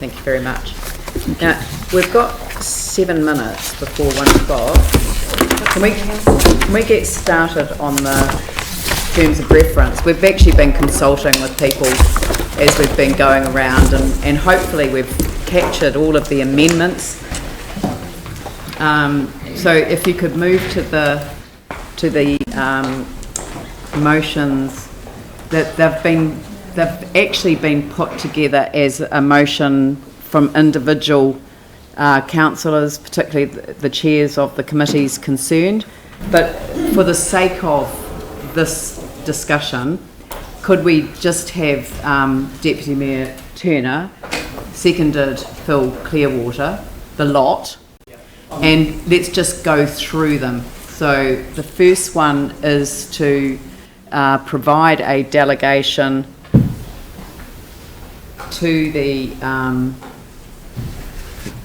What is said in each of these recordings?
Thank you very much. Now, we've got 7 minutes before 1 o'clock. Can we get started on the terms of reference? We've actually been consulting with people as we've been going around, and hopefully we've captured all of the amendments. So if you could move to the motions, that they've actually been put together as a motion from individual councillors, particularly the chairs of the committees concerned. But for the sake of this discussion, could we just have Deputy Mayor Turner, seconded Phil Clearwater, the lot, and let's just go through them. So the first one is to provide a delegation to the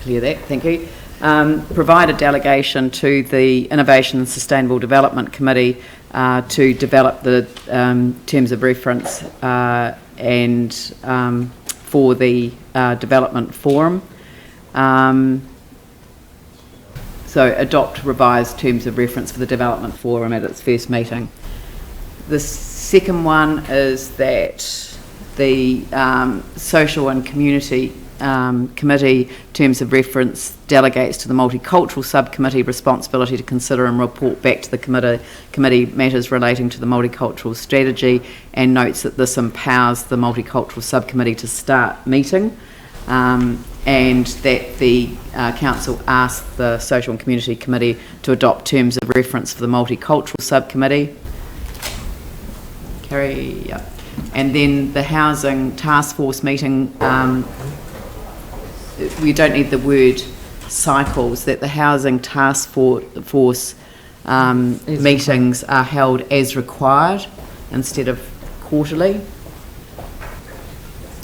clear that, thank you. Provide a delegation to the Innovation and Sustainable Development Committee to develop the terms of reference and for the development forum. So adopt revised terms of reference for the development forum at its first meeting. The second one is that the Social and Community Committee terms of reference delegates to the Multicultural Subcommittee responsibility to consider and report back to the committee matters relating to the multicultural strategy, and notes that this empowers the Multicultural Subcommittee to start meeting, and that the Council asked the Social and Community Committee to adopt terms of reference for the Multicultural Subcommittee. And then the Housing Task Force meeting, we don't need the word cycles, that the Housing Task Force meetings are held as required instead of quarterly.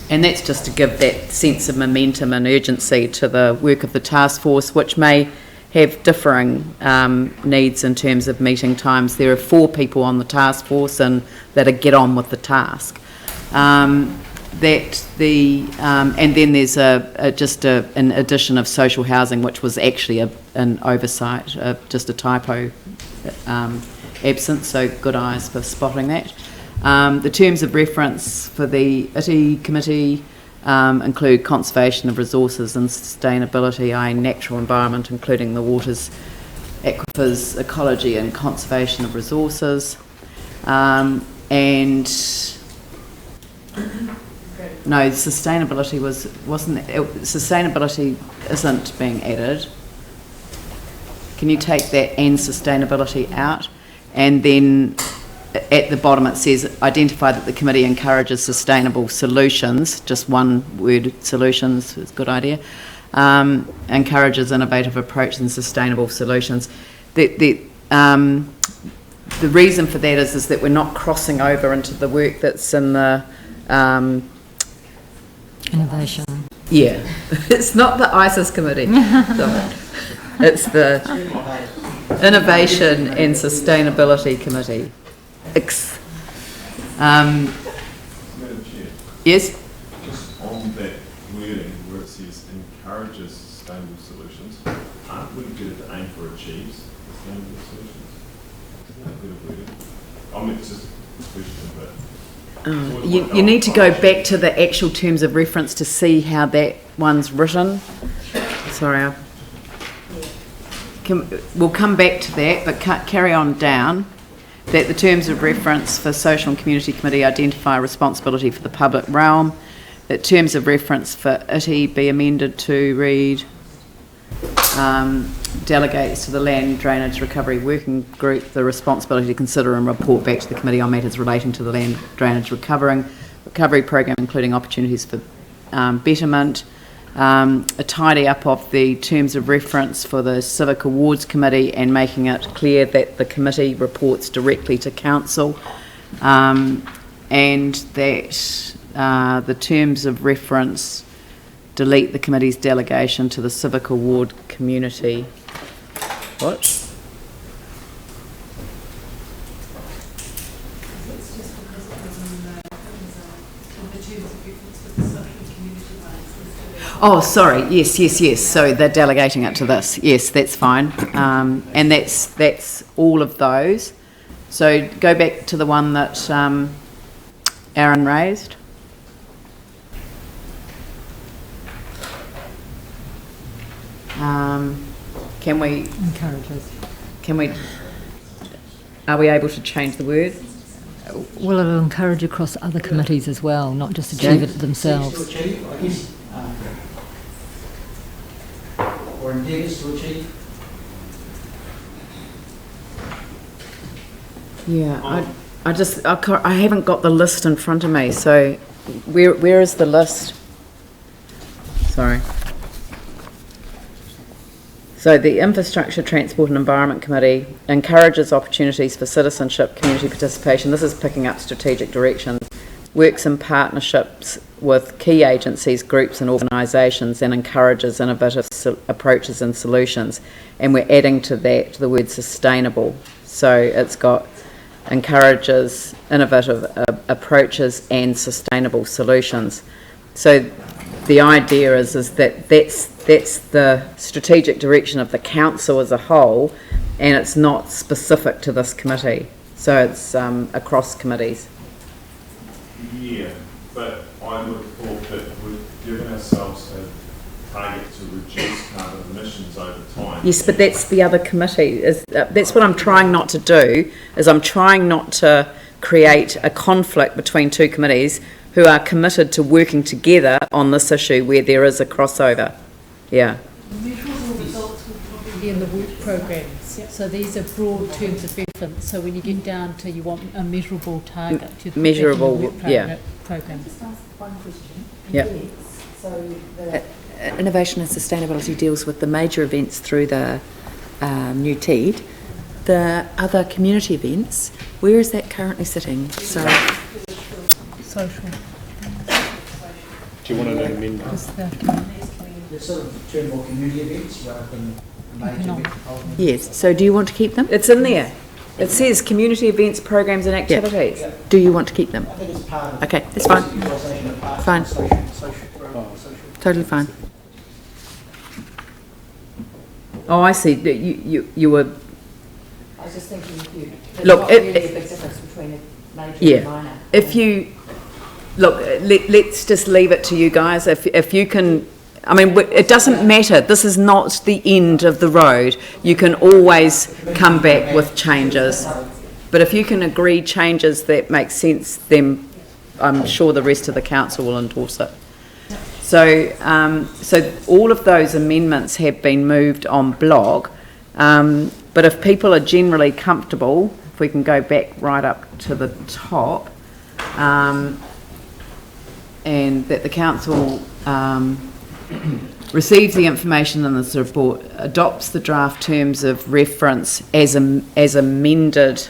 And that's just to give that sense of momentum and urgency to the work of the task force, which may have differing needs in terms of meeting times. There are 4 people on the task force and that are get on with the task. And then there's an addition of social housing, which was actually an oversight, just a typo absence. So good eyes for spotting that. The terms of reference for the ITI committee include conservation of resources and sustainability, i.e. natural environment, including the waters, aquifers, ecology and conservation of resources. And no, sustainability sustainability isn't being added. Can you take that and sustainability out? And then at the bottom it says identify that the committee encourages sustainable solutions, just one word, solutions is a good idea, encourages innovative approaches and sustainable solutions. The reason for that is that we're not crossing over into the work that's in the innovation. Yeah, it's not the ISIS committee. It's the Innovation and Sustainability Committee. Madam Chair. Yes? Just on that wording where it says encourages sustainable solutions, wouldn't it better to aim for achieves sustainable solutions? Isn't that better wording? I mean, it's just a question, but... You need to go back to the actual terms of reference to see how that one's written. Sorry, we'll come back to that, but carry on down. That the terms of reference for Social and Community Committee identify responsibility for the public realm. That terms of reference for ITI be amended to read delegates to the Land Drainage Recovery Working Group the responsibility to consider and report back to the committee on matters relating to the Land Drainage Recovery Program, including opportunities for betterment. A tidy up of the terms of reference for the Civic Awards Committee and making it clear that the committee reports directly to Council, and that the terms of reference delete the committee's delegation to the Civic Award community. What? Oh, sorry, yes, so they're delegating it to this, yes, that's fine, and that's all of those. So go back to the one that Aaron raised. Can we... Are we able to change the word? Well, it'll encourage across other committees as well, not just achieve it themselves. To achieve, I guess, or endeavours to achieve. Yeah, I haven't got the list in front of me, so where is the list? Sorry. So the Infrastructure, Transport and Environment Committee encourages opportunities for citizenship, community participation. This is picking up strategic directions. Works in partnerships with key agencies, groups and organisations, and encourages innovative approaches and solutions. And we're adding to that the word sustainable. So it's got encourages innovative approaches and sustainable solutions. So the idea is that that's the strategic direction of the council as a whole, and it's not specific to this committee. So it's across committees. Yeah, but I would have thought that we've given ourselves a target to reduce carbon emissions over time. Yes, but that's the other committee. That's what I'm trying not to do, is I'm trying not to create a conflict between two committees who are committed to working together on this issue where there is a crossover. Yeah. The measurable results will probably be in the work programs. Yep. So these are broad terms of reference. So when you get down to you want a measurable target, you measurable, program. Just ask one question. Yeah. So the innovation and sustainability deals with the major events through the new TEED. The other community events, where is that currently sitting? So Social. Do you want an amendment? Let's sort of turn more community events rather than major events. yes. So do you want to keep them? It's in there. It says community events, programs and activities. Yeah. Do you want to keep them? I think it's part of. Okay, that's fine. Utilisation of part of Fine. social. Totally fine. Oh, I see. You were... I was just thinking if you... Look, really a big difference between a major and minor. If you... Look, let's just leave it to you guys. If you can... I mean, it doesn't matter. This is not the end of the road. You can always come back with changes. But if you can agree changes that make sense, then I'm sure the rest of the council will endorse it. So, so all of those amendments have been moved en bloc. But if people are generally comfortable, if we can go back right up to the top, and that the council receives the information in this report, adopts the draft terms of reference as amended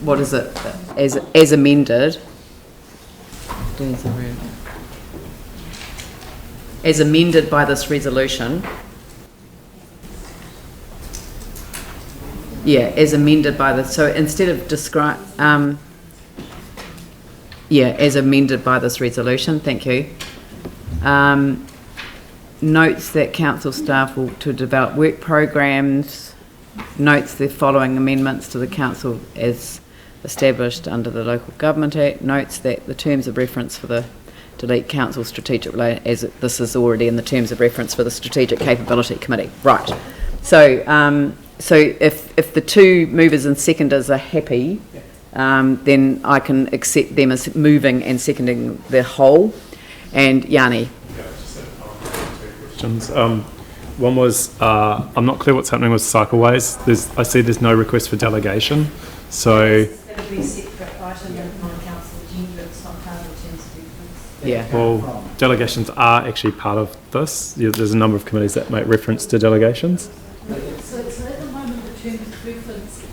what is it? As amended. As amended by this resolution. Yeah, as amended by this. So instead of describe, yeah, as amended by this resolution. Thank you. Notes that council staff will to develop work programs. Notes the following amendments to the council as established under the Local Government Act. Notes that the terms of reference for the delete council strategic, as this is already in the terms of reference for the Strategic Capability Committee. Right. So. So if the two movers and seconders are happy, then I can accept them as moving and seconding the whole. And Yanni. Yeah, just two questions. One was, I'm not clear what's happening with cycleways. I see there's no request for delegation. So... That'll be a separate item on council agenda. It's not part of the terms of reference. Yeah. Well, delegations are actually part of this. There's a number of committees that make reference to delegations. So at the moment, the terms of reference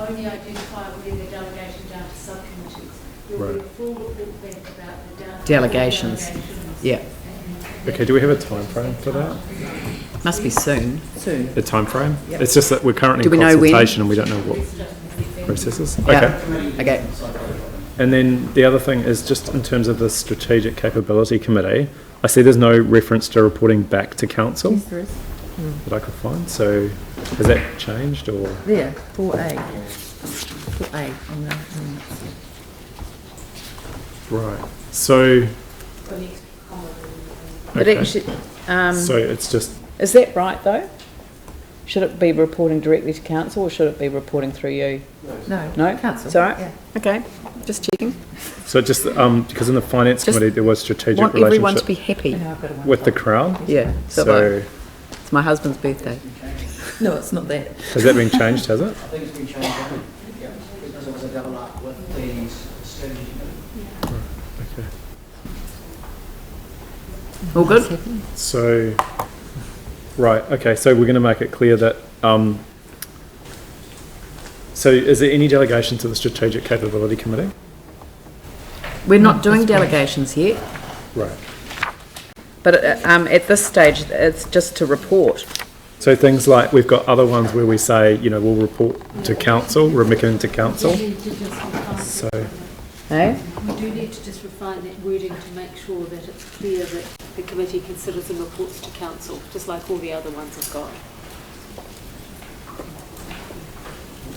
only identify where the delegation down to subcommittees. There will be a full report back about the Delegations. Yeah. Okay, do we have a time frame for that? Must be soon. Soon. The time frame? Yep. It's just that we're currently Do we in know when? consultation and we don't know what. processes. Yeah. Okay. Okay. And then the other thing is just in terms of the Strategic Capability Committee, I see there's no reference to reporting back to council there is. that I could find. So has that changed or? There, 4A. 4A on the minutes. Right. So, For next comment. But okay. actually, So it's just, is that right though? Should it be reporting directly to council or should it be reporting through you? No, No? council. It's all right? Yeah. Okay, just checking. so just, because in the Finance Just Committee there was strategic Want everyone to relationship be happy. And I've got a one. with the Crown. Yeah, so, So it's my husband's birthday. No, it's not that. has that been changed, has it? I think it's been changed, yeah, because it was a double up with the strategy committee. Okay. All good? So, right, okay, so we're going to make it clear that, so is there any delegation to the Strategic Capability Committee? We're not doing delegations yet, Right. but at this stage, it's just to report. So things like, we've got other ones where we say, you know, we'll report to council, we're making to council. We need to just refine So, Eh? We do need to just refine that wording to make sure that it's clear that the committee considers and reports to council, just like all the other ones have got.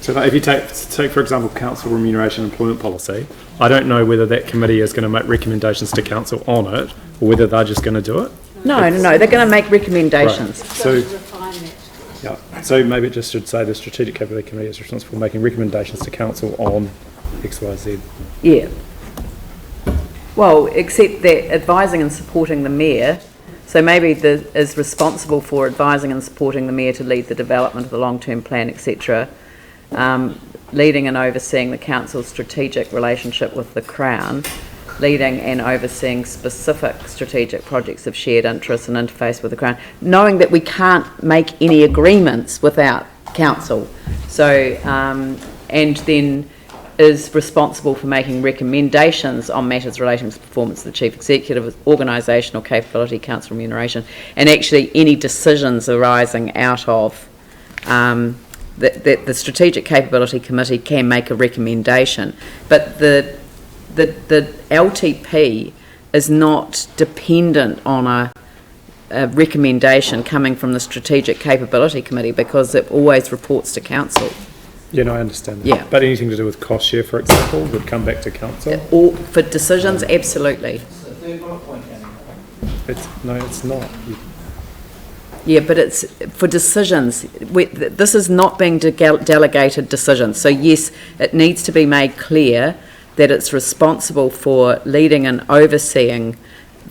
so like if you take for example, council remuneration and employment policy, I don't know whether that committee is going to make recommendations to council on it, or whether they're just going to do it. No, they're going to make recommendations. So, Just to refine that. yeah, so maybe it just should say the Strategic Capability Committee is responsible for making recommendations to council on X, Y, Z. Yeah. Well, except that advising and supporting the mayor, so maybe is responsible for advising and supporting the mayor to lead the development of the long-term plan, etc. Leading and overseeing the council's strategic relationship with the Crown, leading and overseeing specific strategic projects of shared interest and interface with the Crown, knowing that we can't make any agreements without council. So, and then is responsible for making recommendations on matters relating to the performance of the chief executive, organisational capability, council remuneration, and actually any decisions arising out of that the Strategic Capability Committee can make a recommendation, but the LTP is not dependent on a recommendation coming from the Strategic Capability Committee because it always reports to council. Yeah, no, I understand that. Yeah. But anything to do with cost share, for example, would come back to council? Or for decisions, absolutely. It's the third bullet point, Annie. No, it's not. Yeah, but it's for decisions. This is not being delegated decisions. So yes, it needs to be made clear that it's responsible for leading and overseeing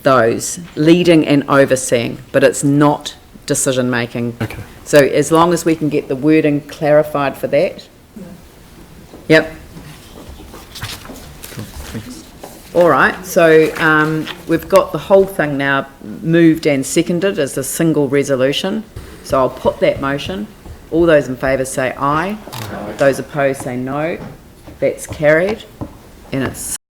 those, but it's not decision making. Okay. So as long as we can get the wording clarified for that. Yep. Cool, thanks. All right, so we've got the whole thing now moved and seconded as a single resolution. So I'll put that motion. All those in favour say aye. Those opposed say no. That's carried. And it's